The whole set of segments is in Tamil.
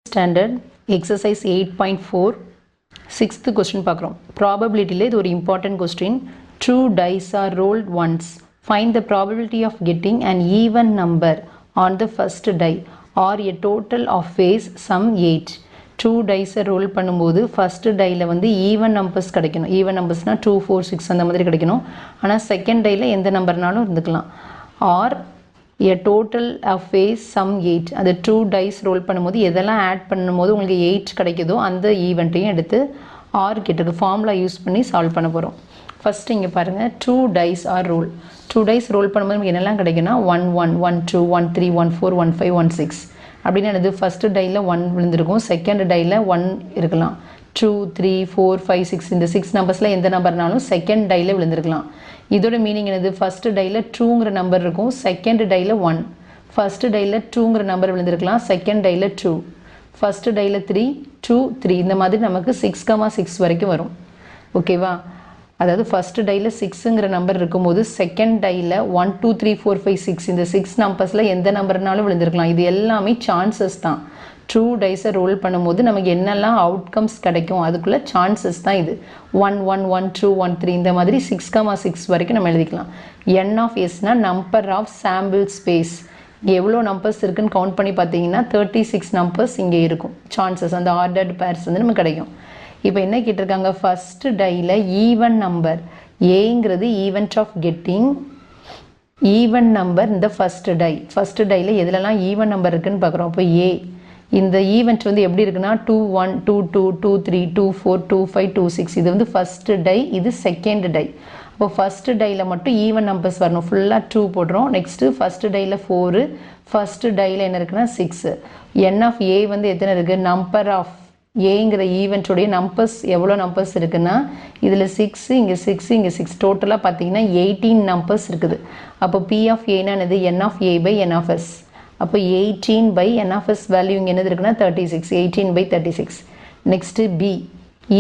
Standard exercise 8.4 sixth question பார்க்குறோம். Probabilityல இது ஒரு important question. Two dice are rolled once. Find the probability of getting an even number on the first die or a total of face sum 8. Two dice roll பண்ணும்போது first dieல வந்து even numbers கிடைக்கணும். Even numbersனா 2, 4, 6 அந்த மாதிரி கிடைக்கணும். ஆனால் second dieல எந்த நம்பர்னாலும் இருந்துக்கலாம். Or a total of face sum 8. அந்த 2 dice roll பண்ணும்போது எதெல்லாம் ஆட் பண்ணும்போது உங்களுக்கு 8 கிடைக்குதோ அந்த ஈவெண்ட்டையும் எடுத்து ஆர் கிட்ட ஃபார்முலா யூஸ் பண்ணி சால்வ் பண்ண போகிறோம். ஃபஸ்ட்டு இங்கே பாருங்கள், 2 dice are roll. 2 dice roll பண்ணும்போது நமக்கு என்னெல்லாம் கிடைக்குன்னா 1 1 1 2 1 3 1 4 1 5 1 6 அப்படின்னு என்னது ஃபஸ்ட்டு டையில் 1 விழுந்திருக்கும், செகண்ட் டையில் 1 இருக்கலாம், 2 3 4 5 6 இந்த 6 நம்பர்ஸில் எந்த நம்பர்னாலும் செகண்ட் டையில் விழுந்திருக்கலாம். இதோட மீனிங் என்னது, ஃபஸ்ட்டு டையில் 2ங்கிற நம்பர் இருக்கும், செகண்ட் டையில் 1. ஃபஸ்ட்டு டையில் 2ங்கிற நம்பர் விழுந்திருக்கலாம், செகண்ட் டையில் 2. ஃபஸ்ட்டு டையில் 3 2 3 இந்த மாதிரி நமக்கு 6,6 வரைக்கும் வரும். ஓகேவா? அதாவது ஃபஸ்ட்டு டையில் 6ங்கிற நம்பர் இருக்கும்போது செகண்ட் டையில் 1 2 3 4 5 6 இந்த 6 நம்பர்ஸில் எந்த நம்பர்னாலும் விழுந்திருக்கலாம். இது எல்லாமே சான்சஸ் தான். 2 dice ரோல் பண்ணும்போது நமக்கு என்னெல்லாம் அவுட்கம்ஸ் கிடைக்கும் அதுக்குள்ளே சான்சஸ் தான் இது. 1 1 1 2 1 3 இந்த மாதிரி 6,6 வரைக்கும் நம்ம எழுதிக்கலாம். n of sனா நம்பர் ஆஃப் சாம்பிள் ஸ்பேஸ். இங்கே எவ்வளோ நம்பர்ஸ் இருக்குன்னு கவுண்ட் பண்ணி பார்த்தீங்கன்னா 36 நம்பர்ஸ் இங்கே இருக்கும். சான்சஸ் அந்த ஆர்டர்டு பேர்ஸ் வந்து நமக்கு கிடைக்கும். இப்போ என்ன கேட்டிருக்காங்க, ஃபஸ்ட்டு டையில் ஈவன் நம்பர் ஏங்கிறது event of getting even number இந்த ஃபஸ்ட்டு டை. ஃபஸ்ட்டு டையில் எதுலலாம் ஈவன் நம்பர் இருக்குதுன்னு பார்க்குறோம். அப்போ ஏ இந்த ஈவெண்ட் வந்து எப்படி இருக்குன்னா 2 1 2 2 2 3 2 4 2 5 2 6 இது வந்து ஃபஸ்ட்டு டை, இது செகண்ட் டை. அப்போ ஃபஸ்ட்டு டையில் மட்டும் ஈவன் நம்பர்ஸ் வரணும், ஃபுல்லாக 2 போடுறோம். நெக்ஸ்ட்டு ஃபஸ்ட்டு டையில் 4, ஃபஸ்ட்டு டையில் என்ன இருக்குன்னா 6. என் ஆஃப் ஏ வந்து எத்தனை இருக்குது, நம்பர் ஆஃப் ஏங்கிற ஈவெண்ட்டுடைய நம்பர்ஸ் எவ்வளோ நம்பர்ஸ் இருக்குன்னா இதில் 6 இங்கே 6 இங்கே 6 டோட்டலாக பார்த்தீங்கன்னா 18 நம்பர்ஸ் இருக்குது. அப்போ பி ஆஃப் ஏன்னா என்னது, n of A by n of S. அப்போ 18 by n of S value இங்கே என்னது இருக்குன்னா 36, 18 by 36. Next B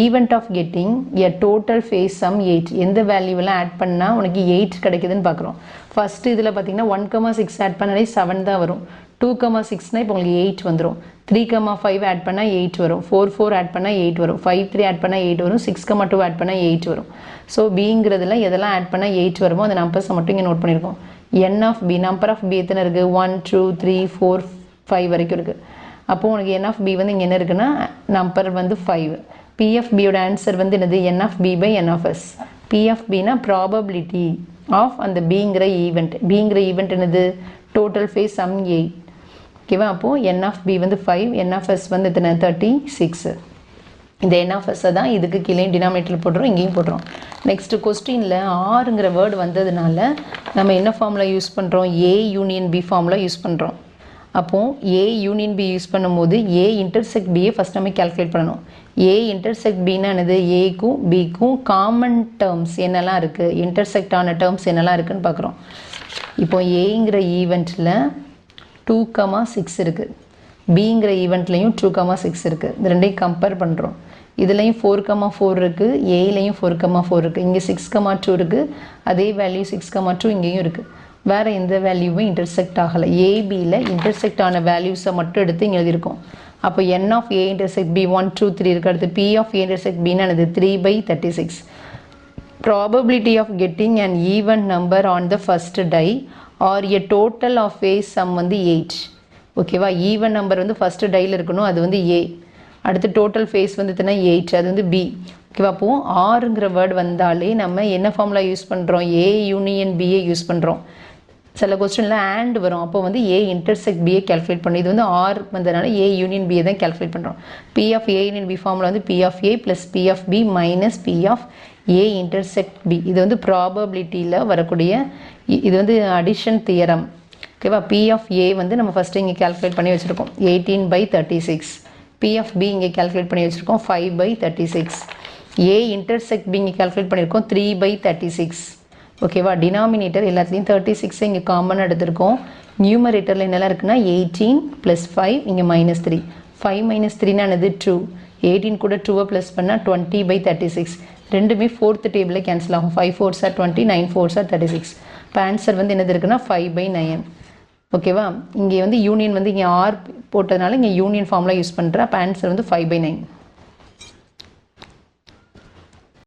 event of getting a total face sum 8. எந்த வேல்யூவெல்லாம் ஆட் பண்ணால் உனக்கு 8 கிடைக்குதுன்னு பார்க்குறோம். ஃபஸ்ட்டு இதில் பார்த்தீங்கன்னா 1,6 ஆட் பண்ணாலே 7 தான் வரும். 2,6னா இப்போ உங்களுக்கு 8 வந்துடும். 3,5 ஆட் பண்ணால் 8 வரும். 4 4 ஆட் பண்ணால் 8 வரும். 5 3 ஆட் பண்ணால் 8 வரும். 6,2 ஆட் பண்ணால் 8 வரும். ஸோ பிங்கிறதுல எதெல்லாம் ஆட் பண்ணால் 8 வருமோ அந்த நம்பர்ஸை மட்டும் இங்கே நோட் பண்ணியிருக்கோம். N of B number of B எத்தனை இருக்குது, 1 2 3 4 5 வரைக்கும் இருக்குது. அப்போது உனக்கு என் ஆஃப் பி வந்து இங்கே என்ன இருக்குன்னா நம்பர் வந்து 5. பி ஆஃப் பியோட ஆன்சர் வந்து என்னது, n of B by n of S. P of பினா ப்ராபபிலிட்டி ஆஃப் அந்த பிங்கிற ஈவெண்ட். பிங்கிற ஈவெண்ட் என்னது, டோட்டல் ஃபேஸ் சம் 8. ஓகேவா? அப்போது என் ஆஃப் பி வந்து 5, என் ஆஃப் எஸ் வந்து எத்தனை 36. இந்த என் ஆஃப் எஸ்ஸை தான் இதுக்கு கீழே டினாமினேட்டர் போட்டுறோம், இங்கேயும் போட்டுறோம். நெக்ஸ்ட்டு கொஸ்டினில் ஆறுங்கிற வேர்டு வந்ததுனால நம்ம என்ன ஃபார்முலா யூஸ் பண்ணுறோம், A union B formula use பண்ணுறோம். அப்போது ஏ யூனியன் பி யூஸ் பண்ணும்போது ஏ இன்டர்செக்ட் பியை ஃபஸ்ட் நம்ம கேல்குலேட் பண்ணணும். ஏ இன்டர்செக்ட் பின்னா என்னது, ஏக்கும் பிக்கும் காமன் டேர்ம்ஸ் என்னெல்லாம் இருக்குது, இன்டர்செக்ட் ஆன டேர்ம்ஸ் என்னெல்லாம் இருக்குதுன்னு பார்க்குறோம். இப்போ ஏங்கிற ஈவெண்ட்டில் 2,6 இருக்குது, பிங்கிற ஈவெண்ட்லேயும் 2,6 இருக்குது. இது ரெண்டையும் கம்பேர் பண்ணுறோம். இதுலேயும் 4,4 இருக்குது, ஏலையும் 4,4 இருக்குது, இங்கே 6,2 இருக்குது, அதே வேல்யூ 6,2 இங்கேயும் இருக்குது. வேறு எந்த வேல்யூவும் இன்டர்செக்ட் ஆகலை. ஏபியில் இன்டர்செக்ட் ஆன வேல்யூஸை மட்டும் எடுத்து இங்கே எழுதியிருக்கோம். அப்போ N of A intersect B 1 2 3 இருக்குது. அடுத்து பி ஆஃப் ஏ இன்டர்செக்ட் பின்னு என்னது 3 by 36. Probability of getting and even number on the first die or a total of face sum வந்து 8. ஓகேவா? ஈவன் நம்பர் வந்து ஃபஸ்ட்டு டையில் இருக்கணும், அது வந்து ஏ. அடுத்து டோட்டல் ஃபேஸ் வந்து எத்தனை 8, அது வந்து பி. ஓகேவா? அப்போது ஆறுங்கிற வேர்டு வந்தாலே நம்ம என்ன ஃபார்முலா யூஸ் பண்ணுறோம், ஏ யூனியன் பிஏ யூஸ் பண்ணுறோம். சில கொஸ்டினில் ஆண்ட் வரும், அப்போ வந்து ஏ இன்டர்செக்ட் பிஏ கேல்குலேட் பண்ணி, இது வந்து ஆர் வந்ததுனால ஏ யூனியன் பிஏ தான் கேல்குலேட் பண்ணுறோம். P of A union B formula வந்து P of A plus P of B minus P of A intersect B. இது வந்து ப்ராபபிலிட்டியில் வரக்கூடிய, இது வந்து அடிஷன் தியரம். ஓகேவா? பி ஆஃப் ஏ வந்து நம்ம ஃபஸ்ட்டு இங்கே கேல்குலேட் பண்ணி வச்சுருக்கோம் 18 பை 36. பி ஆஃப் பி இங்கே கேல்குலேட் பண்ணி வச்சுருக்கோம் 5 பை 36. ஏ இன்டர்செக்ட் பி இங்கே கேல்குலேட் பண்ணியிருக்கோம் 3 பை 36. ஓகேவா? டினாமினேட்டர் எல்லாத்துலேயும் 36 இங்கே காமன் எடுத்திருக்கோம். நியூமரேட்டரில் என்னெல்லாம் இருக்குன்னா 18 ப்ளஸ் 5 இங்கே -3. 5 - 3னா என்னது 2. 18 கூட 2 ப்ளஸ் பண்ணால் 20 பை 36. ரெண்டுமே 4th டேபிளில் கேன்சல் ஆகும். 5 4s are 20, 9 4s are 36. இப்போ ஆன்சர் வந்து என்னது இருக்குன்னா 5 பை 9. ஓகேவா? இங்கே வந்து யூனியன் வந்து இங்கே ஆர் போட்டதுனால இங்கே யூனியன் ஃபார்முலா யூஸ் பண்ணுறேன். அப்போ ஆன்சர் வந்து 5/9.